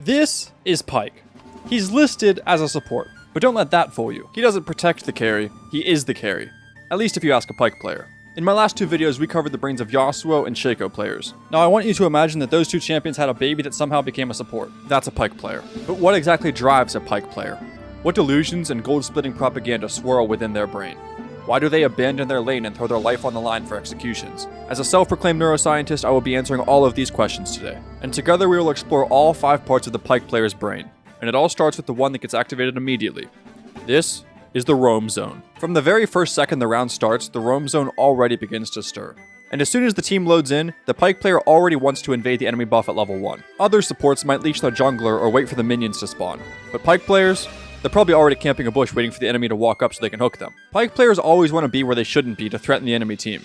This is Pyke. He's listed as a support, but don't let that fool you. He doesn't protect the carry, he is the carry. At least if you ask a Pyke player. In my last two videos, we covered the brains of Yasuo and Shaco players. Now I want you to imagine that those two champions had a baby that somehow became a support. That's a Pyke player. But what exactly drives a Pyke player? What delusions and gold-splitting propaganda swirl within their brain? Why do they abandon their lane and throw their life on the line for executions? As a self-proclaimed neuroscientist, I will be answering all of these questions today. And together we will explore all 5 parts of the Pyke player's brain. And it all starts with the one that gets activated immediately. This is the roam zone. From the very first second the round starts, the roam zone already begins to stir. And as soon as the team loads in, the Pyke player already wants to invade the enemy buff at level 1. Other supports might leash their jungler or wait for the minions to spawn. But Pyke players, they're probably already camping a bush waiting for the enemy to walk up so they can hook them. Pyke players always want to be where they shouldn't be to threaten the enemy team.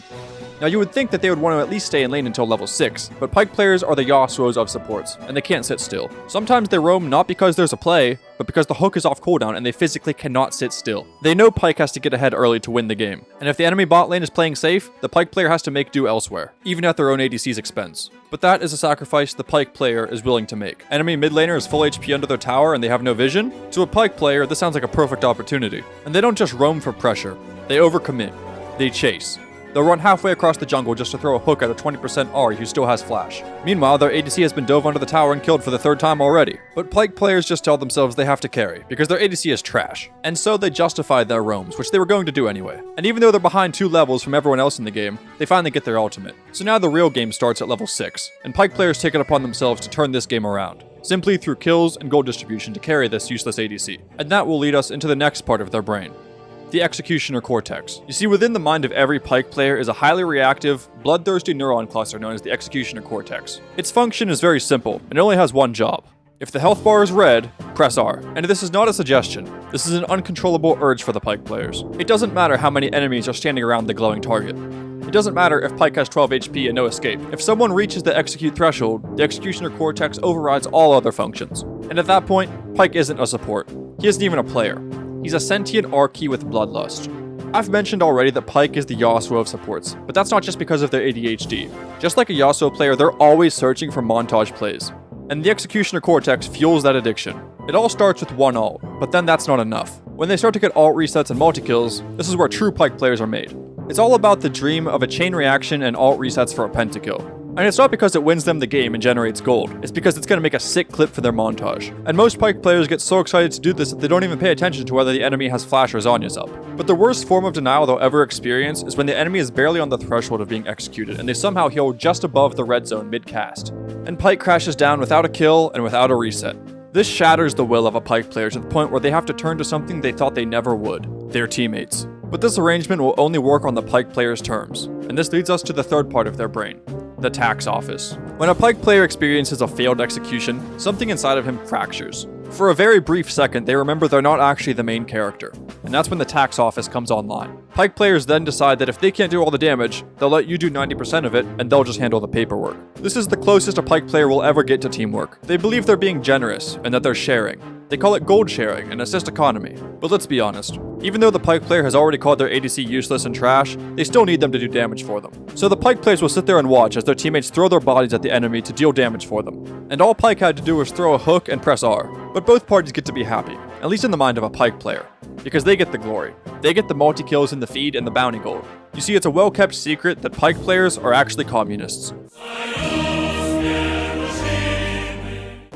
Now you would think that they would want to at least stay in lane until level 6, but Pyke players are the Yasuos of supports, and they can't sit still. Sometimes they roam not because there's a play, but because the hook is off cooldown and they physically cannot sit still. They know Pyke has to get ahead early to win the game, and if the enemy bot lane is playing safe, the Pyke player has to make do elsewhere, even at their own ADC's expense. But that is a sacrifice the Pyke player is willing to make. Enemy mid laner is full HP under their tower and they have no vision? To a Pyke player, this sounds like a perfect opportunity. And they don't just roam for pressure, they overcommit. They chase. They'll run halfway across the jungle just to throw a hook at a 20% Ahri who still has flash. Meanwhile, their ADC has been dove under the tower and killed for the 3rd time already. But Pyke players just tell themselves they have to carry, because their ADC is trash. And so they justify their roams, which they were going to do anyway. And even though they're behind 2 levels from everyone else in the game, they finally get their ultimate. So now the real game starts at level 6, and Pyke players take it upon themselves to turn this game around, simply through kills and gold distribution to carry this useless ADC. And that will lead us into the next part of their brain. The executioner cortex. You see, within the mind of every Pyke player is a highly reactive, bloodthirsty neuron cluster known as the executioner cortex. Its function is very simple, and it only has one job. If the health bar is red, press R. And this is not a suggestion. This is an uncontrollable urge for the Pyke players. It doesn't matter how many enemies are standing around the glowing target. It doesn't matter if Pyke has 12 HP and no escape. If someone reaches the execute threshold, the executioner cortex overrides all other functions. And at that point, Pyke isn't a support. He isn't even a player. He's a sentient R-key with bloodlust. I've mentioned already that Pyke is the Yasuo of supports, but that's not just because of their ADHD. Just like a Yasuo player, they're always searching for montage plays. And the executioner cortex fuels that addiction. It all starts with one ult, but then that's not enough. When they start to get ult resets and multi-kills, this is where true Pyke players are made. It's all about the dream of a chain reaction and ult resets for a pentakill. And it's not because it wins them the game and generates gold, it's because it's going to make a sick clip for their montage. And most Pyke players get so excited to do this that they don't even pay attention to whether the enemy has flash or Zhonya's up. But the worst form of denial they'll ever experience is when the enemy is barely on the threshold of being executed and they somehow heal just above the red zone mid-cast. And Pyke crashes down without a kill and without a reset. This shatters the will of a Pyke player to the point where they have to turn to something they thought they never would: their teammates. But this arrangement will only work on the Pyke player's terms. And this leads us to the 3rd part of their brain: the tax office. When a Pyke player experiences a failed execution, something inside of him fractures. For a very brief second, they remember they're not actually the main character, and that's when the tax office comes online. Pyke players then decide that if they can't do all the damage, they'll let you do 90% of it, and they'll just handle the paperwork. This is the closest a Pyke player will ever get to teamwork. They believe they're being generous, and that they're sharing. They call it gold sharing and assist economy. But let's be honest, even though the Pyke player has already called their ADC useless and trash, they still need them to do damage for them. So the Pyke players will sit there and watch as their teammates throw their bodies at the enemy to deal damage for them. And all Pyke had to do was throw a hook and press R. But both parties get to be happy, at least in the mind of a Pyke player, because they get the glory. They get the multi-kills in the feed and the bounty gold. You see, it's a well-kept secret that Pyke players are actually communists.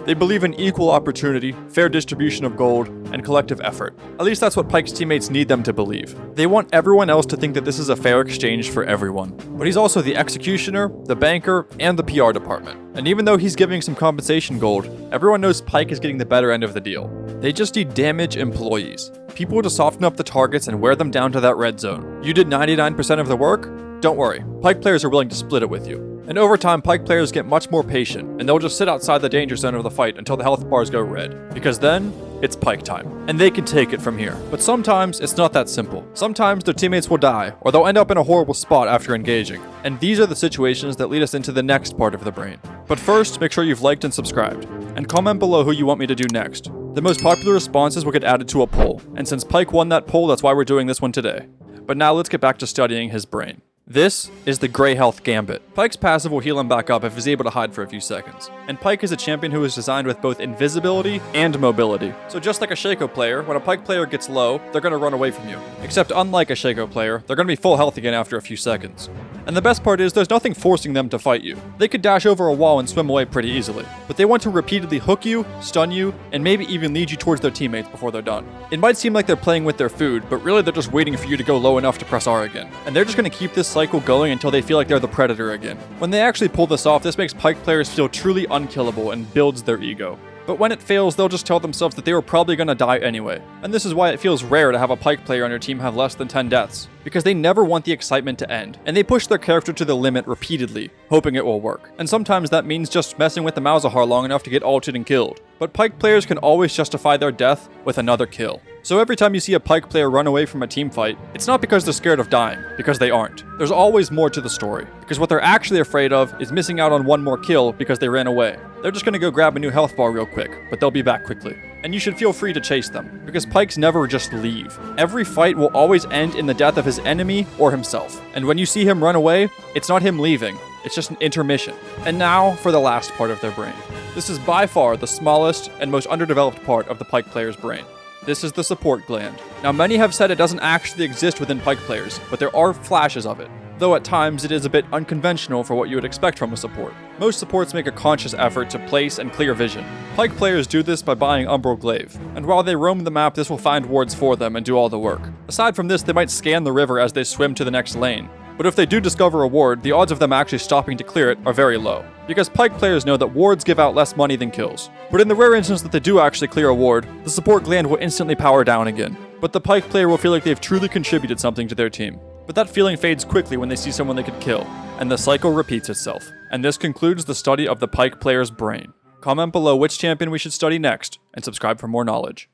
They believe in equal opportunity, fair distribution of gold, and collective effort. At least that's what Pyke's teammates need them to believe. They want everyone else to think that this is a fair exchange for everyone. But he's also the executioner, the banker, and the PR department. And even though he's giving some compensation gold, everyone knows Pyke is getting the better end of the deal. They just need damage employees. People to soften up the targets and wear them down to that red zone. You did 99% of the work? Don't worry, Pyke players are willing to split it with you. And over time, Pyke players get much more patient, and they'll just sit outside the danger zone of the fight until the health bars go red. Because then, it's Pyke time. And they can take it from here. But sometimes, it's not that simple. Sometimes their teammates will die, or they'll end up in a horrible spot after engaging. And these are the situations that lead us into the next part of the brain. But first, make sure you've liked and subscribed. And comment below who you want me to do next. The most popular responses will get added to a poll. And since Pyke won that poll, that's why we're doing this one today. But now let's get back to studying his brain. This is the Grey Health Gambit. Pyke's passive will heal him back up if he's able to hide for a few seconds. And Pyke is a champion who is designed with both invisibility and mobility. So just like a Shaco player, when a Pyke player gets low, they're going to run away from you. Except unlike a Shaco player, they're going to be full health again after a few seconds. And the best part is, there's nothing forcing them to fight you. They could dash over a wall and swim away pretty easily. But they want to repeatedly hook you, stun you, and maybe even lead you towards their teammates before they're done. It might seem like they're playing with their food, but really they're just waiting for you to go low enough to press R again. And they're just going to keep this cycle going until they feel like they're the predator again. When they actually pull this off, this makes Pyke players feel truly unkillable and builds their ego. But when it fails, they'll just tell themselves that they were probably going to die anyway. And this is why it feels rare to have a Pyke player on your team have less than 10 deaths. Because they never want the excitement to end, and they push their character to the limit repeatedly, hoping it will work. And sometimes that means just messing with the Malzahar long enough to get ulted and killed. But Pyke players can always justify their death with another kill. So every time you see a Pyke player run away from a team fight, it's not because they're scared of dying, because they aren't. There's always more to the story, because what they're actually afraid of is missing out on one more kill because they ran away. They're just gonna go grab a new health bar real quick, but they'll be back quickly. And you should feel free to chase them, because Pykes never just leave. Every fight will always end in the death of his enemy or himself. And when you see him run away, it's not him leaving, it's just an intermission. And now for the last part of their brain. This is by far the smallest and most underdeveloped part of the Pyke player's brain. This is the support gland. Now many have said it doesn't actually exist within Pyke players, but there are flashes of it. Though at times it is a bit unconventional for what you would expect from a support. Most supports make a conscious effort to place and clear vision. Pyke players do this by buying Umbral Glaive, and while they roam the map, this will find wards for them and do all the work. Aside from this, they might scan the river as they swim to the next lane. But if they do discover a ward, the odds of them actually stopping to clear it are very low, because Pyke players know that wards give out less money than kills. But in the rare instance that they do actually clear a ward, the support gland will instantly power down again. But the Pyke player will feel like they've truly contributed something to their team. But that feeling fades quickly when they see someone they could kill, and the cycle repeats itself. And this concludes the study of the Pyke player's brain. Comment below which champion we should study next, and subscribe for more knowledge.